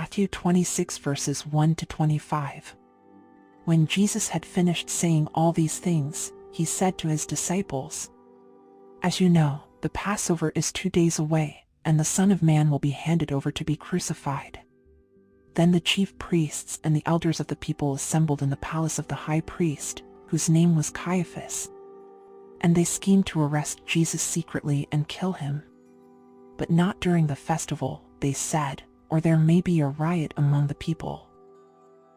Matthew 26 verses 1 to 25. When Jesus had finished saying all these things, he said to his disciples, "As you know, the Passover is 2 days away, and the Son of Man will be handed over to be crucified." Then the chief priests and the elders of the people assembled in the palace of the high priest, whose name was Caiaphas. And they schemed to arrest Jesus secretly and kill him. But not during the festival, they said, or there may be a riot among the people.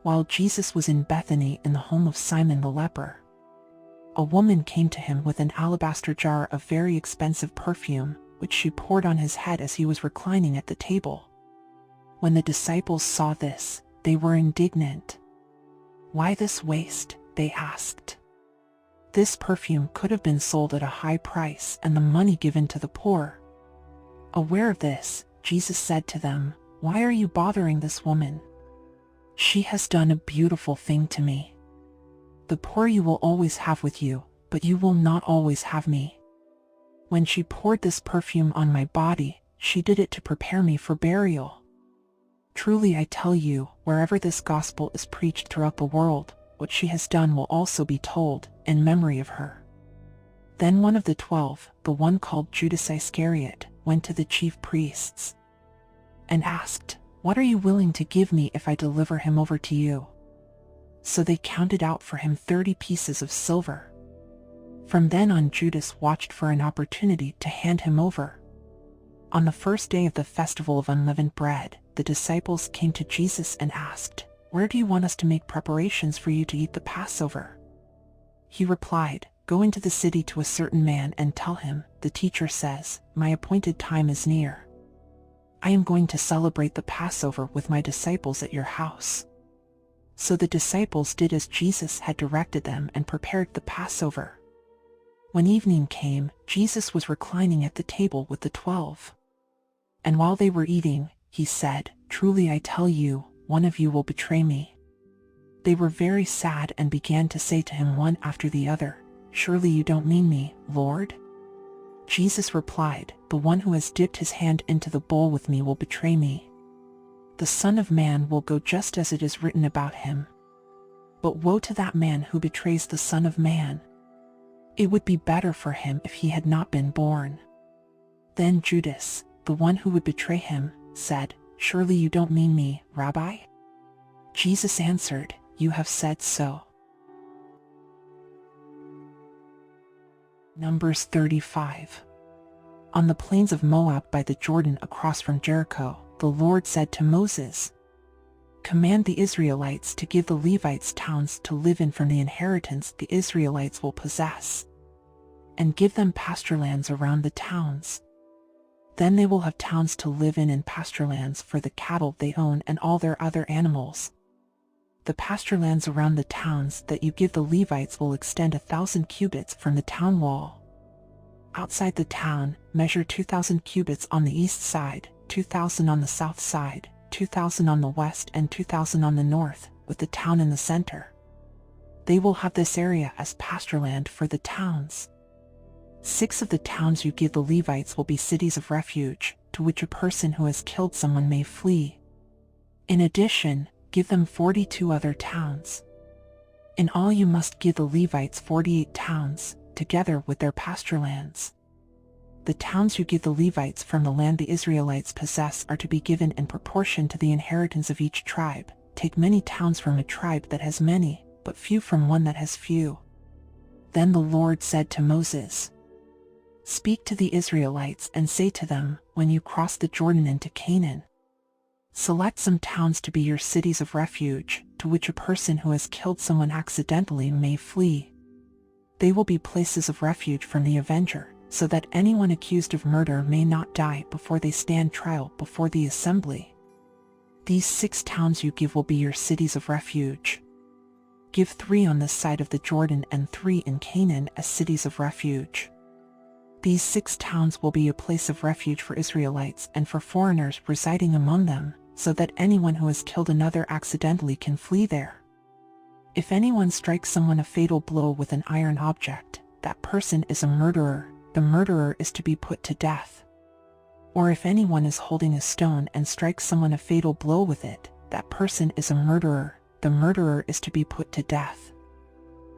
While Jesus was in Bethany in the home of Simon the leper, a woman came to him with an alabaster jar of very expensive perfume, which she poured on his head as he was reclining at the table. When the disciples saw this, they were indignant. "Why this waste?" they asked. "This perfume could have been sold at a high price and the money given to the poor." Aware of this, Jesus said to them, "Why are you bothering this woman? She has done a beautiful thing to me. The poor you will always have with you, but you will not always have me. When she poured this perfume on my body, she did it to prepare me for burial. Truly I tell you, wherever this gospel is preached throughout the world, what she has done will also be told, in memory of her." Then one of the 12, the one called Judas Iscariot, went to the chief priests and asked, "What are you willing to give me if I deliver him over to you?" So they counted out for him 30 pieces of silver. From then on, Judas watched for an opportunity to hand him over. On the first day of the festival of unleavened bread, the disciples came to Jesus and asked, "Where do you want us to make preparations for you to eat the Passover?" He replied, "Go into the city to a certain man and tell him, 'The teacher says, my appointed time is near. I am going to celebrate the Passover with my disciples at your house.'" So the disciples did as Jesus had directed them and prepared the Passover. When evening came, Jesus was reclining at the table with the 12. And while they were eating, he said, "Truly I tell you, one of you will betray me." They were very sad and began to say to him one after the other, "Surely you don't mean me, Lord?" Jesus replied, "The one who has dipped his hand into the bowl with me will betray me. The Son of Man will go just as it is written about him. But woe to that man who betrays the Son of Man. It would be better for him if he had not been born." Then Judas, the one who would betray him, said, "Surely you don't mean me, Rabbi?" Jesus answered, "You have said so." Numbers 35. On the plains of Moab by the Jordan across from Jericho, the Lord said to Moses, "Command the Israelites to give the Levites towns to live in from the inheritance the Israelites will possess, and give them pasture lands around the towns. Then they will have towns to live in and pasture lands for the cattle they own and all their other animals. The pasture lands around the towns that you give the Levites will extend 1,000 cubits from the town wall. Outside the town, measure 2,000 cubits on the east side, 2,000 on the south side, 2,000 on the west and 2,000 on the north, with the town in the center. They will have this area as pasture land for the towns. 6 of the towns you give the Levites will be cities of refuge, to which a person who has killed someone may flee. In addition, give them 42 other towns. In all you must give the Levites 48 towns, together with their pasture lands. The towns you give the Levites from the land the Israelites possess are to be given in proportion to the inheritance of each tribe. Take many towns from a tribe that has many, but few from one that has few." Then the Lord said to Moses, "Speak to the Israelites and say to them, when you cross the Jordan into Canaan, select some towns to be your cities of refuge, to which a person who has killed someone accidentally may flee. They will be places of refuge from the avenger, so that anyone accused of murder may not die before they stand trial before the assembly. These 6 towns you give will be your cities of refuge. Give 3 on this side of the Jordan and 3 in Canaan as cities of refuge. These 6 towns will be a place of refuge for Israelites and for foreigners residing among them, so that anyone who has killed another accidentally can flee there. If anyone strikes someone a fatal blow with an iron object, that person is a murderer. The murderer is to be put to death. Or if anyone is holding a stone and strikes someone a fatal blow with it, that person is a murderer. The murderer is to be put to death.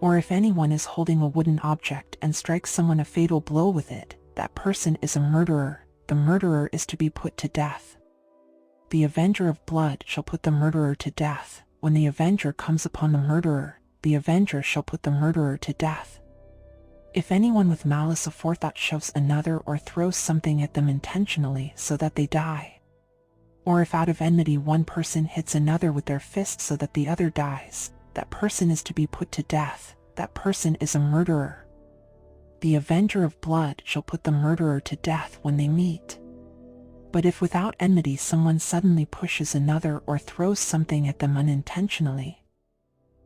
Or if anyone is holding a wooden object and strikes someone a fatal blow with it, that person is a murderer. The murderer is to be put to death. The avenger of blood shall put the murderer to death. When the avenger comes upon the murderer, the avenger shall put the murderer to death. If anyone with malice aforethought shoves another or throws something at them intentionally so that they die, or if out of enmity one person hits another with their fist so that the other dies, that person is to be put to death. That person is a murderer. The avenger of blood shall put the murderer to death when they meet. But if without enmity someone suddenly pushes another or throws something at them unintentionally,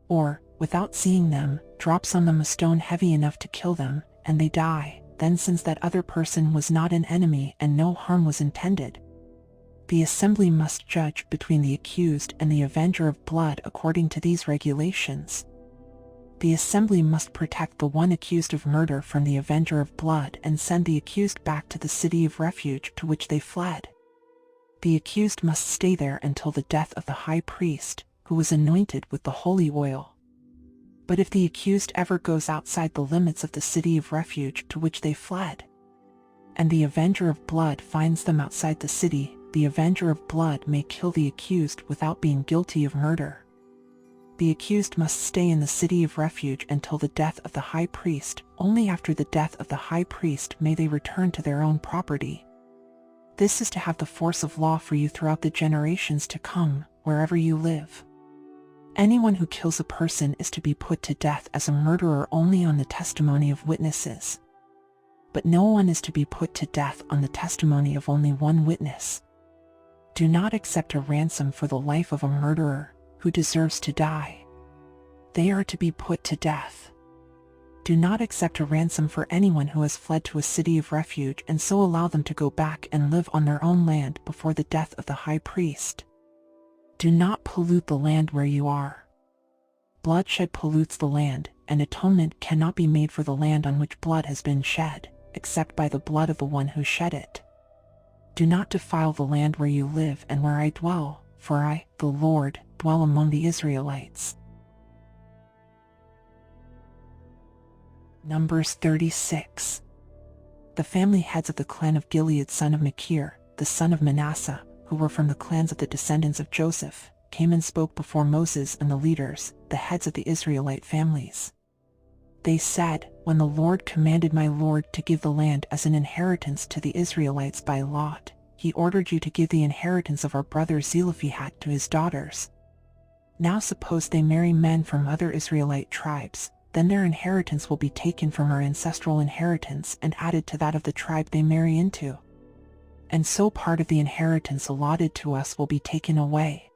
or, without seeing them, drops on them a stone heavy enough to kill them, and they die, then since that other person was not an enemy and no harm was intended, the assembly must judge between the accused and the avenger of blood according to these regulations. The assembly must protect the one accused of murder from the avenger of blood and send the accused back to the city of refuge to which they fled. The accused must stay there until the death of the high priest, who was anointed with the holy oil. But if the accused ever goes outside the limits of the city of refuge to which they fled, and the avenger of blood finds them outside the city, the avenger of blood may kill the accused without being guilty of murder. The accused must stay in the city of refuge until the death of the high priest. Only after the death of the high priest may they return to their own property. This is to have the force of law for you throughout the generations to come, wherever you live. Anyone who kills a person is to be put to death as a murderer only on the testimony of witnesses. But no one is to be put to death on the testimony of only one witness. Do not accept a ransom for the life of a murderer who deserves to die. They are to be put to death. Do not accept a ransom for anyone who has fled to a city of refuge and so allow them to go back and live on their own land before the death of the high priest. Do not pollute the land where you are. Bloodshed pollutes the land, and atonement cannot be made for the land on which blood has been shed, except by the blood of the one who shed it. Do not defile the land where you live and where I dwell, for I, the Lord, dwell among the Israelites. Numbers 36. The family heads of the clan of Gilead son of Machir, the son of Manasseh, who were from the clans of the descendants of Joseph, came and spoke before Moses and the leaders, the heads of the Israelite families. They said, "When the Lord commanded my Lord to give the land as an inheritance to the Israelites by lot, he ordered you to give the inheritance of our brother Zelophehad to his daughters. Now suppose they marry men from other Israelite tribes, then their inheritance will be taken from our ancestral inheritance and added to that of the tribe they marry into. And so part of the inheritance allotted to us will be taken away.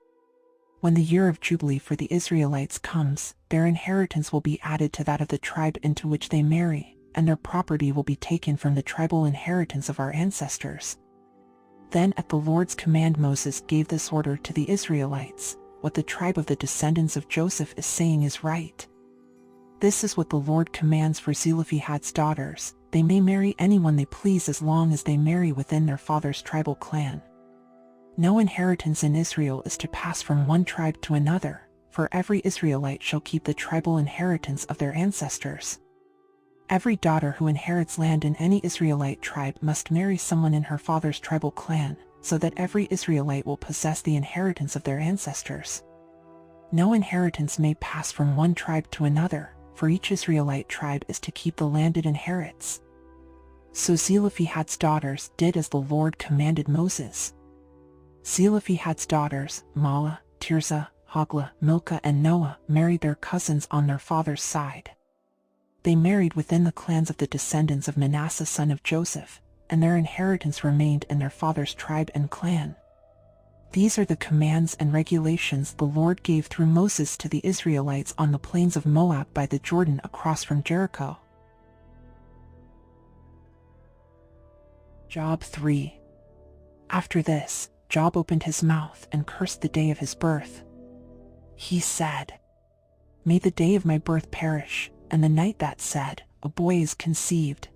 When the year of Jubilee for the Israelites comes, their inheritance will be added to that of the tribe into which they marry, and their property will be taken from the tribal inheritance of our ancestors." Then at the Lord's command Moses gave this order to the Israelites: "What the tribe of the descendants of Joseph is saying is right. This is what the Lord commands for Zelophehad's daughters. They may marry anyone they please as long as they marry within their father's tribal clan. No inheritance in Israel is to pass from one tribe to another, for every Israelite shall keep the tribal inheritance of their ancestors. Every daughter who inherits land in any Israelite tribe must marry someone in her father's tribal clan, so that every Israelite will possess the inheritance of their ancestors. No inheritance may pass from one tribe to another, for each Israelite tribe is to keep the land it inherits." So Zelophehad's daughters did as the Lord commanded Moses. Zelophehad's daughters, Mahlah, Tirzah, Hoglah, Milcah and Noah, married their cousins on their father's side. They married within the clans of the descendants of Manasseh son of Joseph, and their inheritance remained in their father's tribe and clan. These are the commands and regulations the Lord gave through Moses to the Israelites on the plains of Moab by the Jordan across from Jericho. Job 3. After this, Job opened his mouth and cursed the day of his birth. He said, "May the day of my birth perish, and the night that said, a boy is conceived.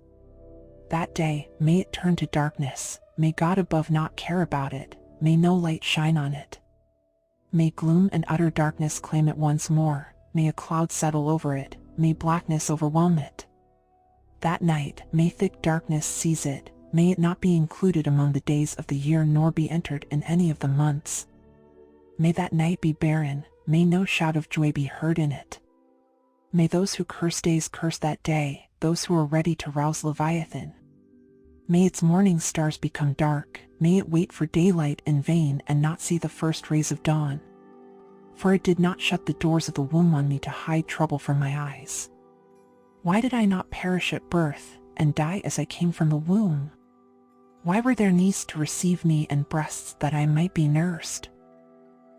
That day, may it turn to darkness, may God above not care about it, may no light shine on it. May gloom and utter darkness claim it once more, may a cloud settle over it, may blackness overwhelm it. That night, may thick darkness seize it, may it not be included among the days of the year nor be entered in any of the months. May that night be barren, may no shout of joy be heard in it. May those who curse days curse that day, those who are ready to rouse Leviathan. May its morning stars become dark, may it wait for daylight in vain and not see the first rays of dawn. For it did not shut the doors of the womb on me to hide trouble from my eyes. Why did I not perish at birth, and die as I came from the womb? Why were there knees to receive me and breasts that I might be nursed?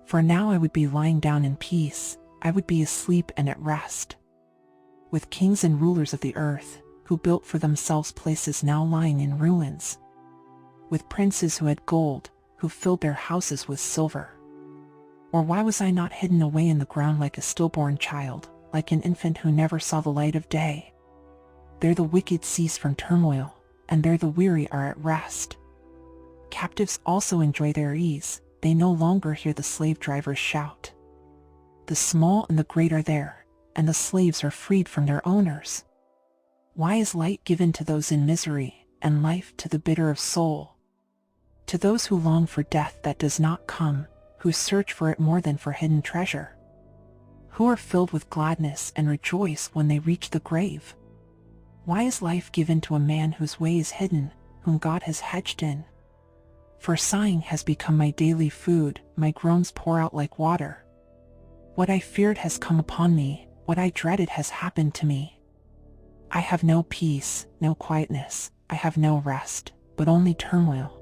For now I would be lying down in peace, I would be asleep and at rest. With kings and rulers of the earth, who built for themselves places now lying in ruins. With princes who had gold, who filled their houses with silver. Or why was I not hidden away in the ground like a stillborn child, like an infant who never saw the light of day? There the wicked cease from turmoil, and there the weary are at rest. Captives also enjoy their ease, they no longer hear the slave drivers shout. The small and the great are there, and the slaves are freed from their owners. Why is light given to those in misery, and life to the bitter of soul? To those who long for death that does not come, who search for it more than for hidden treasure. Who are filled with gladness and rejoice when they reach the grave. Why is life given to a man whose way is hidden, whom God has hedged in? For sighing has become my daily food, my groans pour out like water. What I feared has come upon me, what I dreaded has happened to me. I have no peace, no quietness, I have no rest, but only turmoil.